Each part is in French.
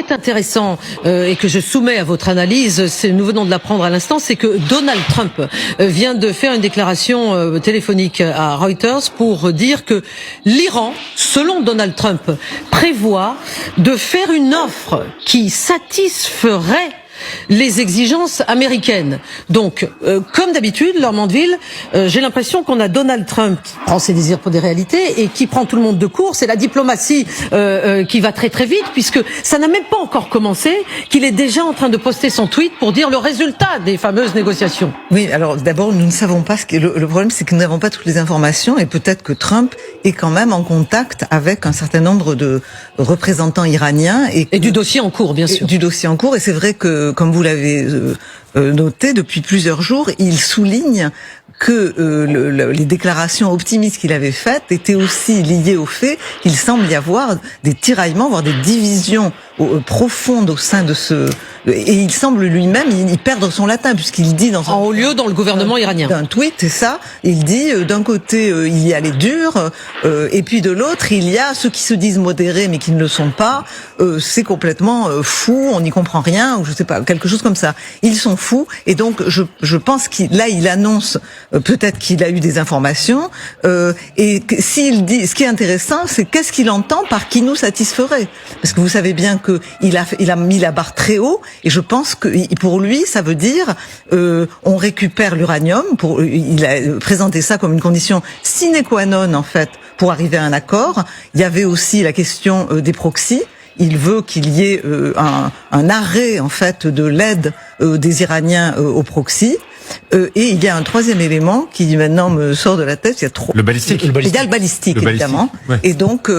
est intéressant et que je soumets à votre analyse, nous venons de l'apprendre à l'instant, c'est que Donald Trump vient de faire une déclaration téléphonique à Reuters pour dire que l'Iran, selon Donald Trump, prévoit de faire une offre qui satisferait les exigences américaines. Donc, comme d'habitude, Laure Mandeville, j'ai l'impression qu'on a Donald Trump qui prend ses désirs pour des réalités et qui prend tout le monde de court. C'est la diplomatie qui va très très vite, puisque ça n'a même pas encore commencé, qu'il est déjà en train de poster son tweet pour dire le résultat des fameuses négociations. Oui, alors d'abord, nous ne savons pas le problème, c'est que nous n'avons pas toutes les informations, et peut-être que Trump est quand même en contact avec un certain nombre de représentants iraniens. Et du dossier en cours, bien sûr. Du dossier en cours, et c'est vrai que, comme vous l'avez noté, depuis plusieurs jours, il souligne que les déclarations optimistes qu'il avait faites étaient aussi liées au fait qu'il semble y avoir des tiraillements, voire des divisions profondes au sein de et il semble lui-même y perdre son latin, puisqu'il dit dans en haut lieu dans le gouvernement iranien. D'un tweet, c'est ça. Il dit d'un côté il y a les durs, et puis de l'autre il y a ceux qui se disent modérés mais qui ne le sont pas. C'est complètement fou, on n'y comprend rien, ou je sais pas, quelque chose comme ça. Ils sont fous, et donc je pense qu'il annonce peut-être qu'il a eu des informations, et s'il dit, ce qui est intéressant, c'est qu'est-ce qu'il entend par qui nous satisferait, parce que vous savez bien que il a mis la barre très haut, et je pense que pour lui ça veut dire on récupère l'uranium. Il a présenté ça comme une condition sine qua non en fait pour arriver à un accord. Il y avait aussi la question des proxys. Il veut qu'il y ait un arrêt en fait de l'aide des Iraniens aux proxys. Et il y a un troisième élément qui maintenant me sort de la tête. Il y a trop. Le balistique. Il y a le balistique évidemment. Ouais. Et donc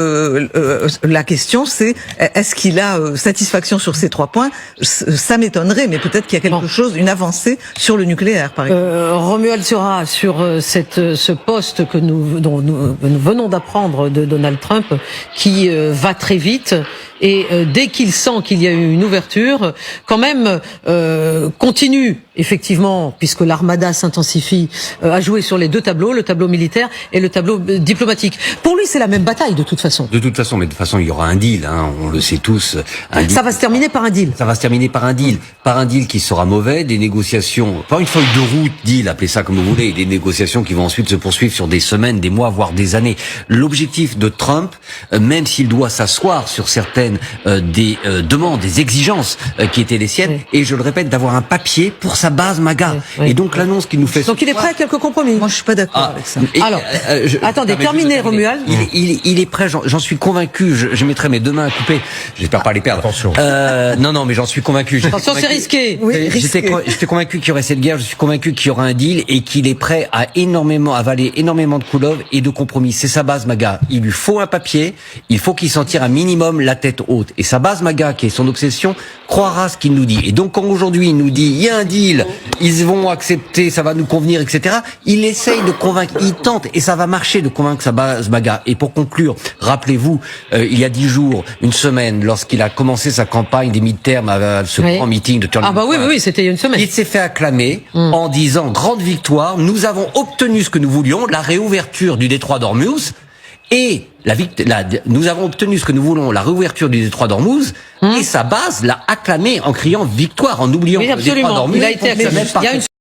la question c'est est-ce qu'il a satisfaction sur ces trois points? Ça m'étonnerait, mais peut-être qu'il y a quelque chose, une avancée sur le nucléaire, par exemple. Romuald Sura, sur ce poste dont nous venons d'apprendre de Donald Trump, qui va très vite. Et dès qu'il sent qu'il y a eu une ouverture, quand même continue, effectivement, puisque l'armada s'intensifie, à jouer sur les deux tableaux, le tableau militaire et le tableau diplomatique. Pour lui, c'est la même bataille, de toute façon. De toute façon, mais de toute façon, il y aura un deal, hein, on le sait tous. Ça va se terminer par un deal. Ça va se terminer par un deal. Par un deal qui sera mauvais, des négociations, pas une feuille de route, deal, appelez ça comme vous voulez, des négociations qui vont ensuite se poursuivre sur des semaines, des mois, voire des années. L'objectif de Trump, même s'il doit s'asseoir sur certaines des demandes, des exigences qui étaient les siennes, et je le répète, d'avoir un papier pour sa base MAGA. Et donc l'annonce qu'il nous fait. Donc il est prêt à quelques compromis. Moi je suis pas d'accord avec ça. Alors, attendez, terminez Romuald. Il est prêt, j'en suis convaincu, je mettrai mes deux mains à couper, j'espère pas les perdre. Attention. Non, mais j'en suis convaincu. Attention, c'est risqué. Oui, J'étais convaincu qu'il y aurait cette guerre, je suis convaincu qu'il y aura un deal et qu'il est prêt à avaler énormément de couleuvres et de compromis. C'est sa base MAGA. Il lui faut un papier, il faut qu'il s'en tire un minimum la tête haute. Et sa base MAGA, qui est son obsession, croira ce qu'il nous dit. Et donc quand aujourd'hui il nous dit il y a un deal, ils vont accepter, ça va nous convenir, etc. Il essaye de convaincre, il tente, et ça va marcher de convaincre sa base MAGA. Et pour conclure, rappelez-vous, il y a 10 jours, une semaine, lorsqu'il a commencé sa campagne des midterms à ce grand meeting de Turning Point, oui, c'était il y a une semaine. il s'est fait acclamer en disant grande victoire, nous avons obtenu ce que nous voulions, la réouverture du détroit d'Ormuz. Et nous avons obtenu ce que nous voulons, la réouverture du détroit d'Ormuz, et sa base l'a acclamé en criant victoire, en oubliant le détroit d'Ormuz. Il a été acclamé.